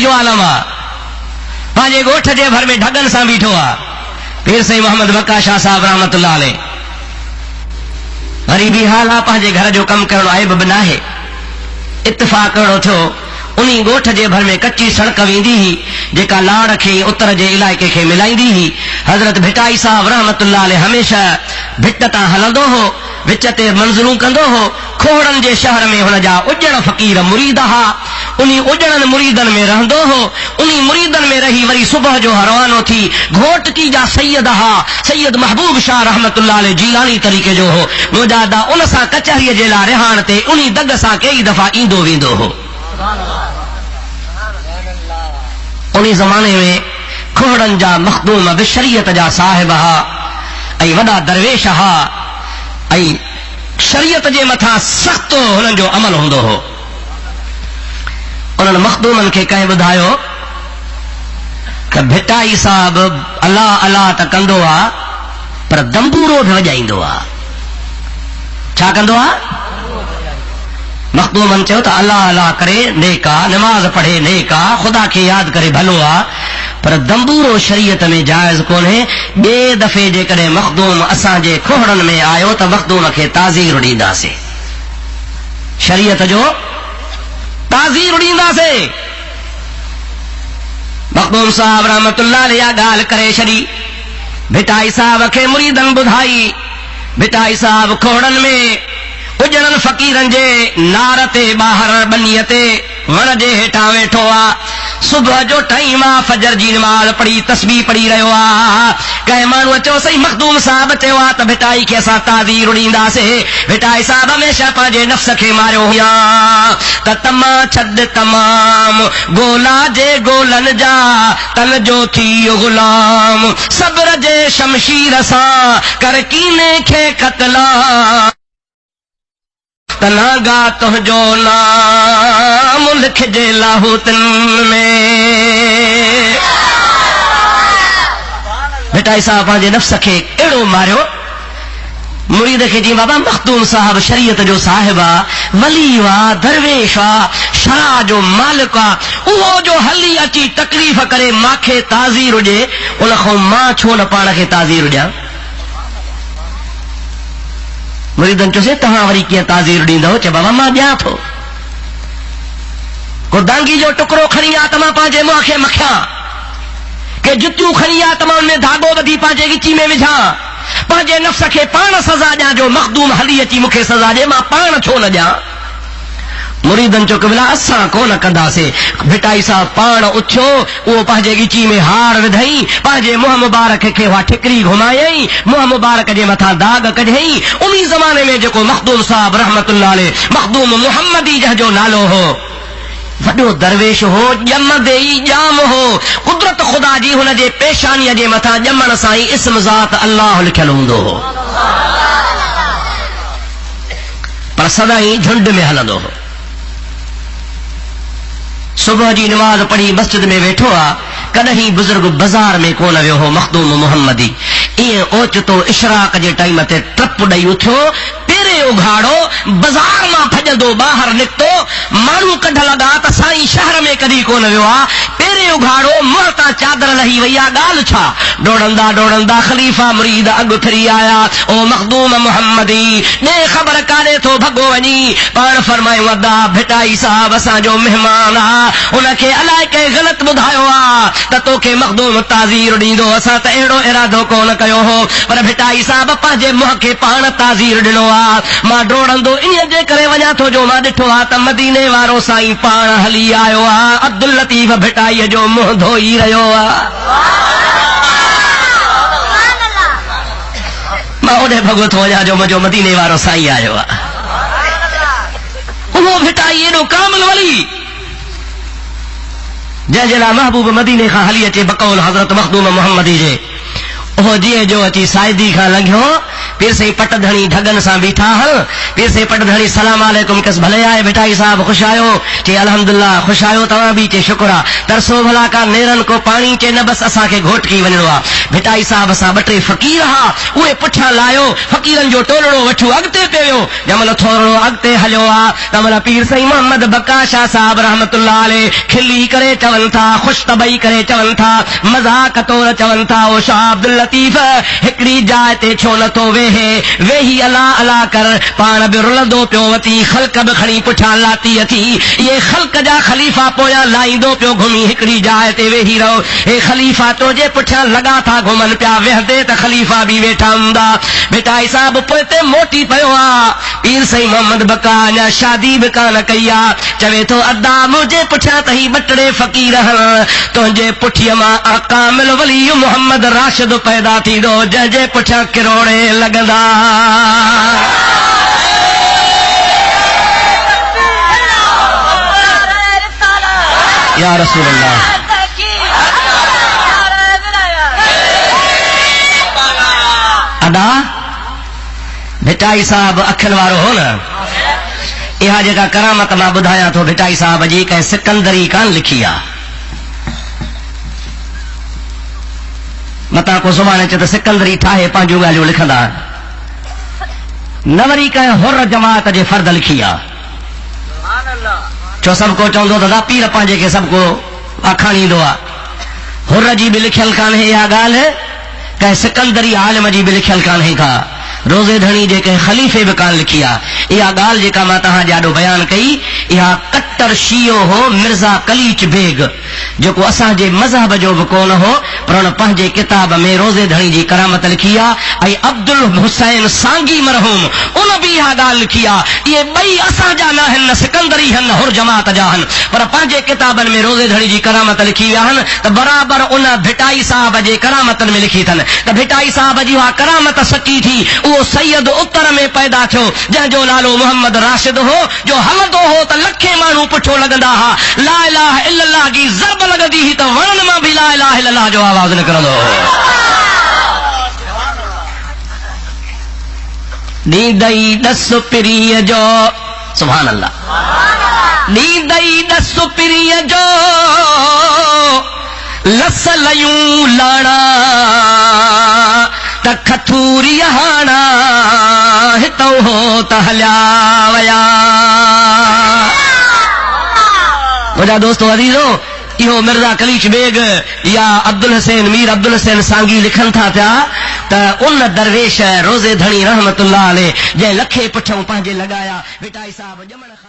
जो आलम आ पांजे गोठ जे भर में ढगन सां बीठो आ पीर साईं मोहम्मद बक्का शाह साहब रहमतुल्लाह अलैह गरीबी हाल आ पांजे घर जो कम करणो आइब बि नाहे इत्तिफ़ाक़ करणो थियो उन्हीं गोठ जे भर में कच्ची सड़क वेंदी ही जेका लाड़ खे उत्तर जे इलाइके खे मिलाईंदी ही हज़रत भिटाई साहब रहमतुल्लाह अलैह हमेशा भिट तां हलंदो हो विच ते मंज़रूं कंदो हो खोड़न जे शहर में हुन जा उजण फ़क़ीर मुरीद हा उन्हीं उजड़न मुरीदन में रहंदो हो उन्हीं मुरीदन में रही वरी सुबह जो रवानो थी घोटकी जा सैयद हा सैयद महबूब शाह रहमतुल्लाह अलैह जीलानी तरीके जो हो मुजादा उन सां कचहरीअ जे लाइ रिहाण ते उन्हीं दग सां कई दफ़ा ईंदो वेंदो हो उन्हीं ज़माने में खोड़न जा मखदूम बि शरीयत जा साहिब हा ऐं वॾा दरवेश हा ऐं शरीयत जे मथां सख़्त हुननि जो अमल हूंदो हो उन्हनि मखदूमनि खे कंहिं ॿुधायो कि भिटाई साहब अलाह अलाह त कंदो आहे पर दंबूरो बि वॼाईंदो आहे छा कंदो आहे मखदूमनि चयो त अलाह अलाह करे नेक आहे नमाज़ पढ़े नेक आहे ख़ुदा खे यादि करे भलो आहे पर दंबूरो शरीयत में जाइज़ कोन्हे ॿिए दफ़े जेकॾहिं मखदूम असांजे खोहड़नि में आयो त मखदूम खे ताज़ीर ॾींदासीं शरीयत जो ताज़ीर ॾींदासीं मखदूम साहब रहमतुल्लाह अलैह ॻाल्हि करे छॾी भिटाई साहब खे मुरीदन ॿुधाई भिटाई साहब खोड़नि में उजड़न फ़क़ीरनि जे नार ते ॿाहिरि बनीअ ते वण जे हेठां वेठो आहे सुबुह जो टाइम आहे फजर जी नमाज़ पढ़ी तस्बीह पढ़ी रहियो आहे कंहिं माण्हूअ चयो सही मखदूम साहब चयो आहे त भिटाई खे असां ताज़ीर ॾींदासीं भिटाई साहब हमेशह पंहिंजे नफ़्स खे मारियो हुया त तमा छॾ तमाम गोला जे गोलनि जा तन जो थी गुलाम सब्र जे शमशीर सां कर कीने खे क़त्ला तनागा तुंहिंजो नाम लिखजे लाहौतन में भिटाई साहब पंहिंजे नफ़्स खे अहिड़ो मारियो मुरीद खे जी बाबा मखदूम साहब शरीयत जो साहिब आहे वली आहे दरवेश आहे शरा जो मालिक आहे उहो जो हली अची तकलीफ़ करे मूंखे ताज़ीर हुजे उन खां मां छो न पाण खे ताज़ीर ॾियां मुरीदन चयोसि तव्हां वरी कीअं ताज़ीर ॾींदव चए बाबा मां ॾियां थो को दांगी जो टुकड़ो खणी आ त मां पंहिंजे मुंहं खे मखियां के जुतियूं खणी आ त मां उनमें धागो ॿधी पंहिंजे गिची में विझां पंहिंजे नफ़्स खे पाण सज़ा ॾियां जो मखदूम हली अची मूंखे सज़ा ॾिए मां पाण छो न ॾियां मुरीदन चयो कबिला असां कोन कंदासीं भिटाई साहब पाण उथियो उहो पंहिंजे गिची में हार विधई पंहिंजे मुंहं मुबारक खे उहा ठिकरी घुमायई मुंहं मुबारक जे मथां दाग कढई उन्ही ज़माने में जेको मखदूम साहब रहमतुल्लाह अलैह मखदूम मुहम्मदी जंहिंजो नालो हो वॾो दरवेश हो ॼमंदे ई ॼाम हो कुदरत ख़ुदा जी हुन जे पेशानीअ जे मथां ॼमण सां ई इस्म ज़ात अल्लाह लिखियलु हूंदो हो पर सदाईं झुंड में हलंदो हो सुबह जी नमाज पढ़ी मस्जिद में वेठो आ कॾहिं बुजुर्ग बाज़ार में कोन वियो हो मखदूम मुहम्मदी ईअं ओचितो इशराक जे टाइम ते ट्रप ॾेई उथियो पहिरें उघाड़ो बाज़ार मां भॼंदो ॿाहिरि निकितो माण्हू कढ लॻा त साईं शहर में कॾहिं कोन वियो आहे पहिरें उघाड़ो मुंहं तां चादर लही वई आहे ॻाल्हि छा डोड़ंदा डोड़ंदा ख़लीफ़ा मुरीद अॻु फिरी आया ओ मखदूम मुहम्मदी ॾे ख़बर काॾे थो भॻो वञी पाण फरमायूं अदा भिटाई साहब असांजो महिमान आहे उनखे अलाए कंहिं ग़लति ॿुधायो आहे त तोखे मखदूम ताज़ीर ॾींदो असां त अहिड़ो इरादो कोन कयो हो पर भिटाई साहब पंहिंजे मुंहं खे पाण ताज़ीर ॾिनो आहे मां डोड़ंदो इन जे करे वञा थो जो मां ॾिठो आहे त मदीने वारो साईं पाण हली आयो आहे अब्दुल लतीफ़ भिटाईअ जो मुंहुं धोई रहियो आहे मां ओॾे भॻो थो वञा जो मुंहिंजो मदीने वारो साईं आयो आहे उहो भिटाई एॾो कामिल वली जंहिंजे लाइ महबूब मदीने खां हली अचे बकौल हज़रत मखदूम मुहम्मदी जे उहो जीअं जो अची साइदी खां लंघियो पीर से पट धणी ढगन सां बीठा हल पीर से पट धणी सलाम अलैकुम कस भले आए भिटाई साहब खुश आयो चे अल्हम्दुलिल्लाह खुश आयो तव्हां भी चे शुक्र आ तरसो भला का नेरन को पानी चे न बस असां खे घोटकी वञणो आ भिटाई साहब असां ॿ टे फ़कीर हा उहे पुठियां लायो फ़कीरनि जो टोलड़ो वठो अॻिते पियो जमल थोरो अॻिते हलियो आ तमल पीर साईं मोहम्मद बका शाह साहब रहमतुल्लाह अलैह खिली करे चवनि था ख़ुश तबई करे चवनि था मज़ाक तौर चवनि था ओ शाह अब्दुल लतीफ हिकिड़ी जाइ ते छो नथो वेहे वेही अला अला कर पाण बि रुलंदो पियो वती ख़ल्क बि खणी पुठियां लाती अथी इहे ख़ल्क जा ख़लीफ़ा पोयां लाहींदो पियो घुमी हिकिड़ी जाइ ते वेही रहो हे ख़लीफ़ा तुंहिंजे पुठियां लॻा था घुमनि पिया वेहंदे त ख़लीफ़ा बि वेठा हूंदा भिटाई साहब पोइते मोटी पियो आहे पीर साईं मोहम्मद बका अञा शादी बि कान कई आहे चवे थो अदा मुंहिंजे पुठियां त ही ॿ टे फ़कीर हल तुंहिंजे पुठीअ मां कामिल वली मोहम्मद राशिद पैदा थींदो जंहिंजे पुठियां किरोड़े लॻंदा या रसूल अल्लाह अदा भिटाई साहब अखियुनि वारो हो न इहा जेका करामत मां ॿुधायां थो भिटाई साहब जी कंहिं सिकंदरी कान लिखी आहे मतां को सुभाणे चए त सिकंदरी ठाहे पंहिंजूं ॻाल्हियूं लिखंदा न वरी कंहिं हुर जमात जे फर्द लिखी आहे छो सभु को चवंदो दादा पीर पंहिंजे खे सभु को आखाणींदो आहे हुर जी बि लिखियल कान्हे इहा ॻाल्हि कंहिं सिकंदरी आलिम जी बि लिखियल कान्हे का रोज़े धणी जे कंहिं ख़लीफ़े बि कान लिखी आहे इहा ॻाल्हि जेका मां तव्हां ॾाढो बयानु कई इहा कट्टर शियो हो मिर्ज़ा कलीच बेग जेको असांजे मज़हब जो बि कोन हो पर हुन पंहिंजे किताब में रोज़े धणी जी करामत लिखी आहे ऐं अब्दुल हुसैन सांगी मरहूम उन बि इहा ॻाल्हि लिखी आहे इहे ॿई असांजा न आहिनि न सिकंदरी आहिनि न हुर जमात जा आहिनि पर पंहिंजे किताबनि में रोज़े धणी जी करामत लिखी विया आहिनि त बराबरि उन भिटाई साहब जे करामतनि में लिखी अथनि त भिटाई साहब जी उहा करामत सची थी उहो सैयद उत्तर में पैदा थियो जंहिंजो नालो मोहम्मद राशिद हो जो हलंदो हो त लखे माण्हू पुठो लॻंदा हुआ ला इलाहा इल्लल्लाह जी ज़रब लॻंदी हुई त वणनि मां बि ला इलाहा इल्लल्लाह जो आवाज़ निकिरंदो हो नींदई दस पिरीअ जो सुभान अल्लाह नींदई दस पिरीअ जो लस लयूं लाणा त खथूरी हाणा हितौ हो त हलिया वया मुंहिंजा दोस्तो अज़ीज़ो इहो मिर्ज़ा कलीच बेग या अब्दुल हुसैन मीर अब्दुल हुसैन सांगी लिखनि था पिया त उन दरवेश रोज़े धणी रहमतुल्लाह अलैह जंहिं लखे पुठियों पंहिंजे लॻाया भिटाई साहब ॼमण